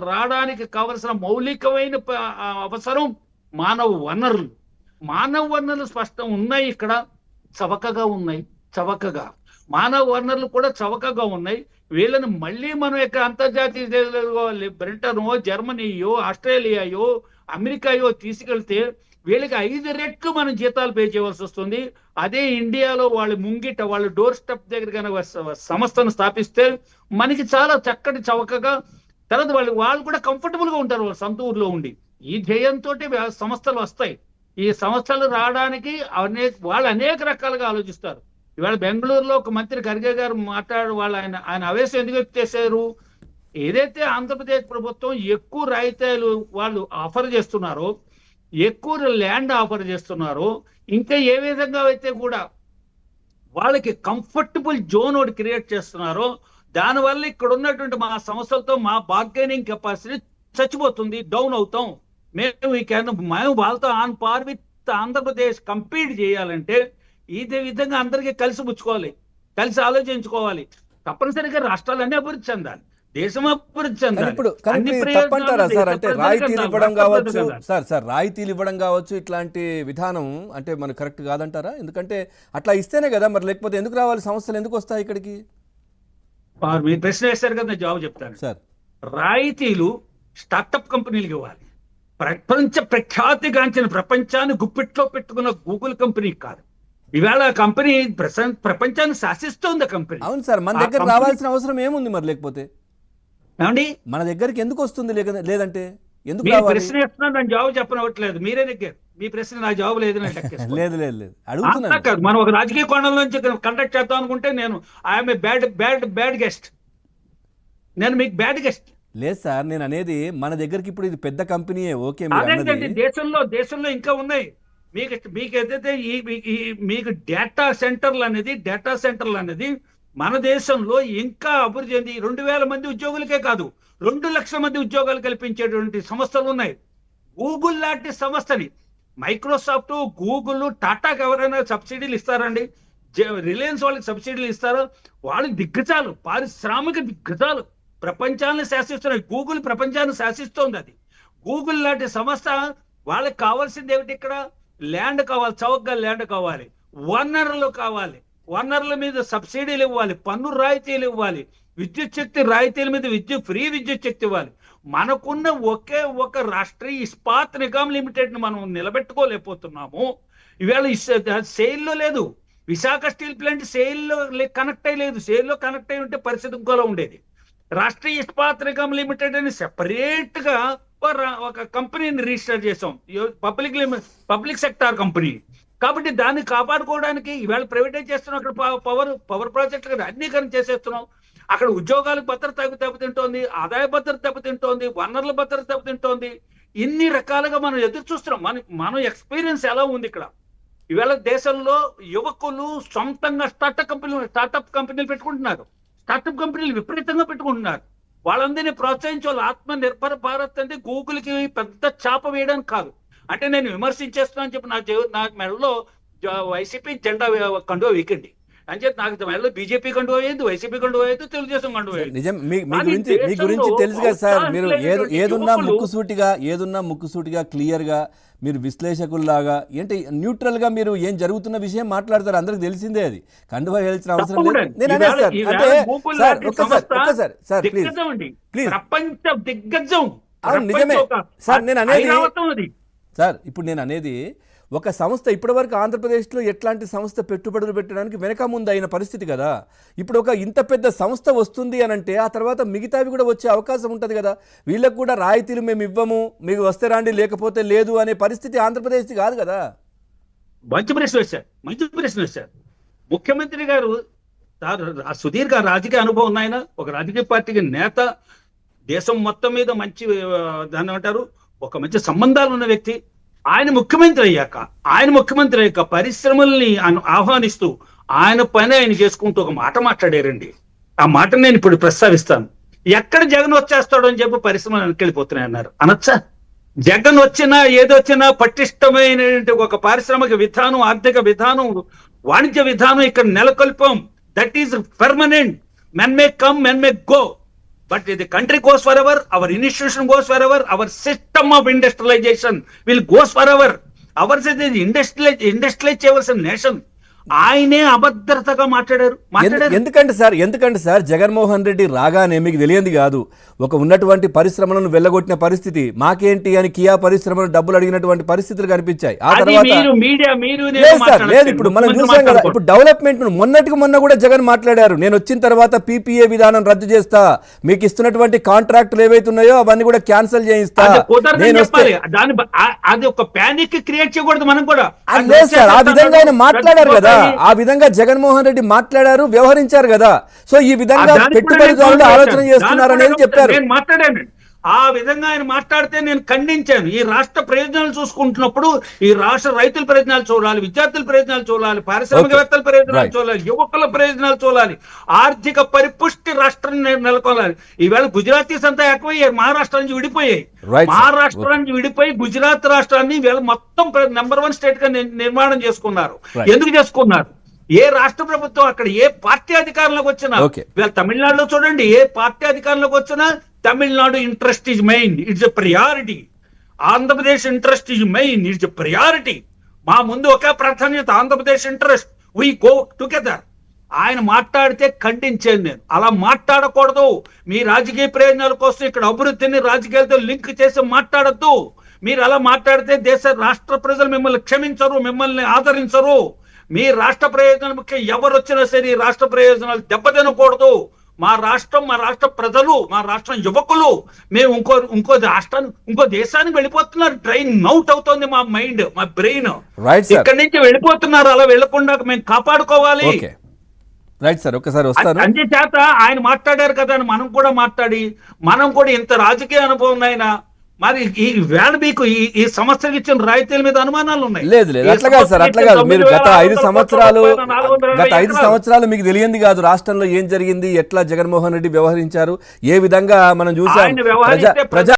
రావడానికి కావలసిన మౌలికమైన అవసరం మానవ వనరులు. మానవ వనరులు స్పష్టం ఉన్నాయి, ఇక్కడ చవకగా ఉన్నాయి. చవకగా మానవ వనరులు కూడా చవకగా ఉన్నాయి. వీళ్ళని మళ్ళీ మనం ఇక్కడ అంతర్జాతీయ బ్రిటనో, జర్మనీయో, ఆస్ట్రేలియాయో, అమెరికాయో తీసుకెళ్తే వీళ్ళకి 5 రెట్లు మనం జీతాలు పే చేయవలసి వస్తుంది. అదే ఇండియాలో వాళ్ళు ముంగిట వాళ్ళు డోర్ స్టెప్ దగ్గర కనుక సంస్థను స్థాపిస్తే మనకి చాలా చక్కటి చవకగా, తర్వాత వాళ్ళు కూడా కంఫర్టబుల్ గా ఉంటారు వాళ్ళ సొంత ఊర్లో ఉండి. ఈ ధ్యేయంతో సంస్థలు వస్తాయి. ఈ సంస్థలు రావడానికి వాళ్ళు అనేక రకాలుగా ఆలోచిస్తారు. ఇవాళ బెంగళూరులో ఒక మంత్రి ఖర్గే గారు వాళ్ళు ఆయన ఆవేశం ఎందుకు ఎత్తేసారు? ఏదైతే ఆంధ్రప్రదేశ్ ప్రభుత్వం ఎక్కువ రాయితీలు వాళ్ళు ఆఫర్ చేస్తున్నారో, ఎక్కువ ల్యాండ్ ఆఫర్ చేస్తున్నారో, ఇంకా ఏ విధంగా అయితే కూడా వాళ్ళకి కంఫర్టబుల్ జోన్ ఒకటి క్రియేట్ చేస్తున్నారో, దానివల్ల ఇక్కడ ఉన్నటువంటి మా సంస్థలతో మా బార్గెనింగ్ కెపాసిటీ చచ్చిపోతుంది, డౌన్ అవుతాం. మేము వాళ్ళతో on par with Andhra Pradesh compete చేయాలంటే ఇదే విధంగా అందరికీ కలిసి పుచ్చుకోవాలి, కలిసి ఆలోచించుకోవాలి. తప్పనిసరిగా రాష్ట్రాలన్నీ అభివృద్ధి చెందాలి, దేశం అభివృద్ధి చెందాలి. ఇప్పుడు తప్పంటారా సార్? అంటే రాయితీలు ఇవ్వడం కావచ్చు సార్ రాయితీలు ఇవ్వడం కావచ్చు, ఇట్లాంటి విధానం అంటే మనకు కరెక్ట్ కాదంటారా? ఎందుకంటే అట్లా ఇస్తేనే కదా మరి, లేకపోతే ఎందుకు రావాలి? సంస్థలు ఎందుకు వస్తాయి ఇక్కడికి? మీరు ప్రశ్న వేశారు కదా, నేను జవాబు చెప్తాను సార్. రాయితీలు స్టార్టప్ కంపెనీలకు ఇవ్వాలి. ప్రఖ్యాతిగాంచిన ప్రపంచాన్ని గుప్పిట్లో పెట్టుకున్న గూగుల్ కంపెనీకి కాదు. ఇవాళ కంపెనీ ప్రపంచాన్ని శాసిస్తోంది కంపెనీ. అవును సార్, మన దగ్గర రావాల్సిన అవసరం ఏముంది మరి? లేకపోతే ఏమండి మన దగ్గరికి ఎందుకు వస్తుంది? లేదంటే ఎందుకు ప్రశ్న ఇస్తున్నా, నేను జవాబు చెప్పనవట్లేదు. మీరే దగ్గర మీ ప్రశ్న నాకు జవాబు లేదు. లేదు అడుగుతున్నా. మనం ఒక రాజకీయ కోణం నుంచి కండక్ట్ చేద్దాం అనుకుంటే నేను ఐఎమ్ ఏ బ్యాడ్ గెస్ట్. నేను మీకు బ్యాడ్ గెస్ట్ లేదు సార్. నేను అనేది మన దగ్గరికి ఇప్పుడు ఇది పెద్ద కంపెనీయే, ఓకే. దేశంలో ఇంకా ఉన్నాయి. మీకు ఏదైతే మీకు డేటా సెంటర్లు అనేది మన దేశంలో ఇంకా అభివృద్ధి చెంది 2000 మంది ఉద్యోగులకే కాదు, 2 లక్షల మంది ఉద్యోగాలు కల్పించేటువంటి సంస్థలు ఉన్నాయి. గూగుల్ లాంటి సంస్థని, మైక్రోసాఫ్ట్, గూగుల్, టాటాకి ఎవరైనా సబ్సిడీలు ఇస్తారండి? రిలయన్స్ వాళ్ళకి సబ్సిడీలు ఇస్తారో? వాళ్ళు దిగ్గజాలు, పారిశ్రామిక దిగ్గజాలు, ప్రపంచాన్ని శాసిస్తున్నాయి. గూగుల్ ప్రపంచాన్ని శాసిస్తోంది. అది గూగుల్ లాంటి సంస్థ. వాళ్ళకి కావాల్సింది ఏమిటి? ఇక్కడ ల్యాండ్ కావాలి, చౌకగా ల్యాండ్ కావాలి, వనరులు కావాలి, వనరుల మీద సబ్సిడీలు ఇవ్వాలి, పన్ను రాయితీలు ఇవ్వాలి, విద్యుత్ శక్తి రాయితీల మీద ఫ్రీ విద్యుత్ శక్తి ఇవ్వాలి. మనకున్న ఒకే ఒక రాష్ట్రీయ ఇస్పాత్ నిగమ్ లిమిటెడ్ ని మనం నిలబెట్టుకోలేకపోతున్నాము. ఇవాళ సేల్లో లేదు. విశాఖ స్టీల్ ప్లాంట్ సేల్లో కనెక్ట్ అయ్యలేదు. సేల్లో కనెక్ట్ అయి ఉంటే పరిస్థితి ఇంకోలా ఉండేది. రాష్ట్రీయ ఇస్పాత్ నిగమ్ లిమిటెడ్ అని సెపరేట్ గా ఒక కంపెనీని రిజిస్టర్ చేసాం, పబ్లిక్ సెక్టార్ కంపెనీ. కాబట్టి దాన్ని కాపాడుకోవడానికి ఇవాళ ప్రైవేటైజ్ చేస్తున్నాం. అక్కడ పవర్ ప్రాజెక్టులు కదా అన్నికరణ చేసేస్తున్నాం. అక్కడ ఉద్యోగాలకు భద్రత దెబ్బతింటోంది, ఆదాయ భద్రత దెబ్బతింటోంది, వనరుల భద్రత దెబ్బతింటోంది. ఇన్ని రకాలుగా మనం ఎదురు చూస్తున్నాం. మన ఎక్స్పీరియన్స్ ఎలా ఉంది ఇక్కడ? ఇవాళ దేశంలో యువకులు సొంతంగా స్టార్టప్ కంపెనీలు పెట్టుకుంటున్నారు. స్టార్టప్ కంపెనీలు విపరీతంగా పెట్టుకుంటున్నారు. వాళ్ళందరినీ ప్రోత్సహించాలి. ఆత్మ నిర్భర భారత్ అంటే గూగుల్కి పెద్ద చాప వేయడానికి కాదు. అంటే నేను విమర్శించేస్తున్నాను చెప్పి నాకు మెడలో వైసీపీ జెండా కండువా వీకండి అని చెప్పి నాకు మెడలో బీజేపీ కండువా వేయద్దు, వైసీపీ కండువా వేయద్దు, తెలుగుదేశం కండువా వేయద్దు. నిజం. మీ గురించి తెలుసు కదా సార్. మీరు ఏదున్నా ముక్కుసూటిగా క్లియర్ గా మీరు విశ్లేషకుల్లాగా ఏంటి న్యూట్రల్ గా మీరు ఏం జరుగుతున్న విషయం మాట్లాడతారు. అందరికి తెలిసిందే. అది కండువా వేయాల్సిన అవసరం లేదు. నేను అనేది ప్రపంచ దిగ్గజం. నిజమే సార్. నేను అనేది సార్, ఇప్పుడు నేను అనేది ఒక సంస్థ ఇప్పటివరకు ఆంధ్రప్రదేశ్లో ఎట్లాంటి సంస్థ పెట్టుబడులు పెట్టడానికి వెనక ముందు అయిన పరిస్థితి కదా. ఇప్పుడు ఒక ఇంత పెద్ద సంస్థ వస్తుంది అని అంటే ఆ తర్వాత మిగతావి కూడా వచ్చే అవకాశం ఉంటుంది కదా. వీళ్ళకు కూడా రాయితీలు మేము ఇవ్వము, మీకు వస్తే రాండి లేకపోతే లేదు అనే పరిస్థితి ఆంధ్రప్రదేశ్ కాదు కదా. మంచి ప్రశ్న వేశారు. ముఖ్యమంత్రి గారు సుదీర్ఘ రాజకీయ అనుభవం ఉన్న ఆయన, ఒక రాజకీయ పార్టీకి నేత, దేశం మొత్తం మీద మంచి దాన్ని అంటారు ఒక మంచి సంబంధాలు ఉన్న వ్యక్తి. ఆయన ముఖ్యమంత్రి అయ్యాక పరిశ్రమల్ని ఆహ్వానిస్తూ ఆయన పని ఆయన చేసుకుంటూ ఒక మాట మాట్లాడారండి. ఆ మాట నేను ఇప్పుడు ప్రస్తావిస్తాను. ఎక్కడ జగన్ వచ్చేస్తాడో అని చెప్పి పరిశ్రమలు వెనకెళ్ళిపోతున్నాయి అన్నారు. అనొచ్చా? జగన్ వచ్చినా ఏదొచ్చినా పటిష్టమైన ఒక పారిశ్రామిక విధానం, ఆర్థిక విధానం, వాణిజ్య విధానం ఇక్కడ నెలకొల్పాం. That is permanent. Men may come, men may go. but the country goes forever, our institution goes forever, our system of industrialization will goes forever. Ours is the industrialize చేయవలసిన నేషన్. ఆయనే అభద్రతగా మాట్లాడారు. ఎందుకంటే సార్ జగన్మోహన్ రెడ్డి రాగానే మీకు తెలియంది కాదు, ఒక ఉన్నటువంటి పరిశ్రమలను వెళ్ళగొట్టిన పరిస్థితి, మాకేంటి అని కియా పరిశ్రమలు డబ్బులు అడిగినటువంటి పరిస్థితులు కనిపించాయి. ఆ తర్వాత లేదు, ఇప్పుడు మనం చూసాం కదా, ఇప్పుడు డెవలప్మెంట్ మొన్నటికి మొన్న కూడా జగన్ మాట్లాడారు, నేను వచ్చిన తర్వాత పీపీఏ విధానం రద్దు చేస్తా, మీకు ఇస్తున్నటువంటి కాంట్రాక్టులు ఏవైతే ఉన్నాయో అవన్నీ కూడా క్యాన్సిల్ చేయిస్తా. అది ఒక పానిక్ క్రియేట్ చేయకూడదు మనం కూడా. లేదు సార్, ఆ విధంగా ఆయన మాట్లాడారు కదా, ఆ విధంగా జగన్మోహన్ రెడ్డి మాట్లాడారు, వ్యవహరించారు కదా. సో ఈ విధంగా పెట్టుబడిదారులు ఆలోచన చేస్తున్నారు అనేది చెప్పారు. నేను మాట్లాడాను, ఆ విధంగా ఆయన మాట్లాడితే నేను ఖండించాను. ఈ రాష్ట్ర ప్రయోజనాలు చూసుకుంటున్నప్పుడు ఈ రాష్ట్ర రైతుల ప్రయోజనాలు చూడాలి, విద్యార్థుల ప్రయోజనాలు చూడాలి, పారిశ్రామికవేత్తల ప్రయోజనాలు చూడాలి, యువకుల ప్రయోజనాలు చూడాలి, ఆర్థిక పరిపుష్టి రాష్ట్రం నెలకొనాలి. ఈవేళ గుజరాతీస్ అంతా ఎక్కువయ్యారు, మహారాష్ట్ర నుంచి విడిపోయాయి. మహారాష్ట్ర నుంచి విడిపోయి గుజరాత్ రాష్ట్రాన్ని వీళ్ళ మొత్తం నెంబర్ 1 స్టేట్ గా నిర్మాణం చేసుకున్నారు. ఎందుకు చేసుకున్నారు? ఏ రాష్ట్ర ప్రభుత్వం అక్కడ ఏ పార్టీ అధికారంలోకి వచ్చినా, వీళ్ళ తమిళనాడులో చూడండి, ఏ పార్టీ అధికారంలోకి వచ్చినా Tamil Nadu interest is main, it's a priority. Andhra Pradesh interest is main, it's a priority. మా ముందు ఒకే ప్రాధాన్యత, Andhra Pradesh interest, we go together. ఆయన మాట్లాడితే ఖండించేది నేను. అలా మాట్లాడకూడదు. మీ రాజకీయ ప్రయోజనాల కోసం ఇక్కడ అభివృద్ధిని రాజకీయాలతో లింక్ చేసి మాట్లాడద్దు. మీరు అలా మాట్లాడితే రాష్ట్ర ప్రజలు మిమ్మల్ని క్షమించరు, మిమ్మల్ని ఆదరించరు. మీ రాష్ట్ర ప్రయోజనాలు ముఖ్యం. ఎవరు వచ్చినా సరే రాష్ట్ర ప్రయోజనాలు దెబ్బతినకూడదు. మా రాష్ట్రం, మా రాష్ట్ర ప్రజలు, మా రాష్ట్రం యువకులు, మేము ఇంకో రాష్ట్రాన్ని, ఇంకో దేశానికి వెళ్ళిపోతున్నారు. ట్రైన్ అవుట్ అవుతుంది మా మైండ్, మా బ్రెయిన్ ఇక్కడి నుంచి వెళ్ళిపోతున్నారు. అలా వెళ్ళకుండా మేము కాపాడుకోవాలి. రైట్ సార్, ఒకసారి వస్తాను. అందుచేత ఆయన మాట్లాడారు కదా అని మనం కూడా మాట్లాడి, మనం కూడా ఇంత రాజకీయ అనుభవం అయినా మరి ఈ వేళ మీకు ఈ సంవత్సరం ఇచ్చిన రాయితీల మీద అనుమానాలు ఉన్నాయి. లేదు అట్లా కాదు సార్, అట్లా కాదు. మీరు గత 5 సంవత్సరాలు మీకు తెలియంది కాదు రాష్ట్రంలో ఏం జరిగింది, ఎట్లా జగన్మోహన్ రెడ్డి వ్యవహరించారు, ఏ విధంగా మనం చూసాం. ప్రజా